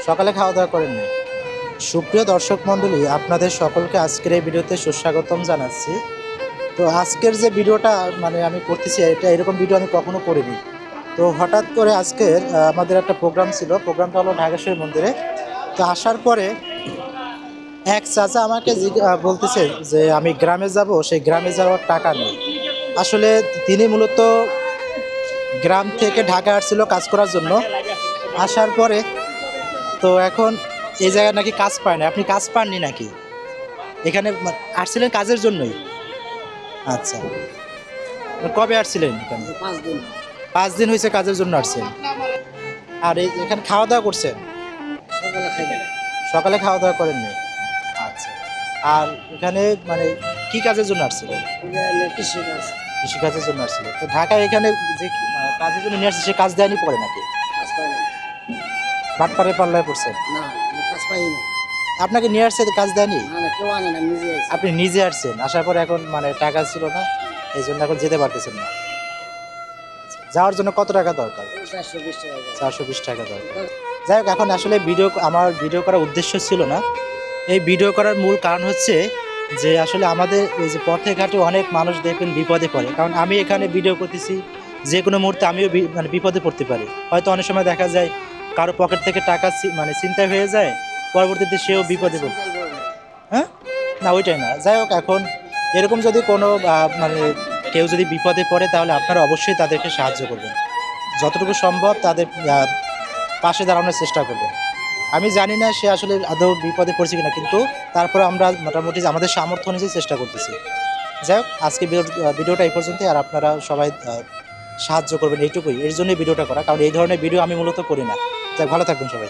সকালে খাওয়া দাওয়া করেননি। সুপ্রিয় দর্শক মণ্ডলী, আপনাদের সকলকে আজকের এই ভিডিওতে সুস্বাগতম জানাচ্ছি। তো আজকের যে ভিডিওটা মানে আমি করতেছি, এটা এরকম ভিডিও আমি কখনো করিনি। তো হঠাৎ করে আজকের আমাদের একটা প্রোগ্রাম ছিল, প্রোগ্রামটা হলো ঢাকেশ্বরী মন্দিরে। তো আসার পরে এক চাচা আমাকে বলতেছে যে আমি গ্রামে যাব, সেই গ্রামে যাওয়ার টাকা নেই। আসলে তিনি মূলত গ্রাম থেকে ঢাকা আসছিল কাজ করার জন্য। আসার পরে তো এখন এই জায়গায় নাকি কাজ পায় না। আপনি কাজ পাননি নাকি? এখানে আসছিলেন কাজের জন্যই? আচ্ছা, কবে আসছিলেন এখানে? 5 দিন হয়েছে কাজের জন্য আসছেন। আর এখানে খাওয়া দাওয়া করছেন? সকালে খাওয়া দাওয়া করেননি। আচ্ছা, আর এখানে মানে কি কাজের জন্য আসছিলেন? কৃষিকাজের জন্য আসছিলেন। তো ঢাকায় এখানে যে কাজের জন্য নিয়ে আসছে, সে কাজ দেয়নি পরে নাকি? বাটপাড়ে পাল্লায় পড়ছেন? আপনাকে নিয়ে আসছে, কাজ দেয়নি? আপনি নিজে আসছেন, আসার পরে এখন মানে টাকা ছিল না, এই জন্য এখন যেতে পারতেছেন না। যাওয়ার জন্য কত টাকা দরকার? 420 টাকা দরকার। যাই হোক, এখন আসলে আমার ভিডিও করার উদ্দেশ্য ছিল না। এই ভিডিও করার মূল কারণ হচ্ছে যে আসলে আমাদের এই যে পথে ঘাটে অনেক মানুষ দেখবেন বিপদে পড়ে। কারণ আমি এখানে ভিডিও করতেছি, যে কোনো মুহূর্তে আমিও মানে বিপদে পড়তে পারি। হয়তো অনেক সময় দেখা যায় কারো পকেট থেকে টাকা মানে ছিনতাই হয়ে যায়, পরবর্তীতে সেও বিপদে পড়ে। হ্যাঁ, না ওইটাই না। যাই হোক, এখন এরকম যদি কোনো মানে কেউ যদি বিপদে পড়ে, তাহলে আপনারা অবশ্যই তাদেরকে সাহায্য করবেন, যতটুকু সম্ভব তাদের পাশে দাঁড়ানোর চেষ্টা করবেন। আমি জানি না সে আসলে আদৌ বিপদে পড়ছে কিনা, কিন্তু তারপরে আমরা মোটামুটি আমাদের সামর্থ্য অনুযায়ী চেষ্টা করতেছি। যাই হোক, আজকে ভিডিওটা এই পর্যন্তই। আর আপনারা সবাই সাহায্য করবেন, এইটুকুই। এর জন্যই ভিডিওটা করা, কারণ এই ধরনের ভিডিও আমি মূলত করি না। যাই, ভালো থাকবেন সবাই।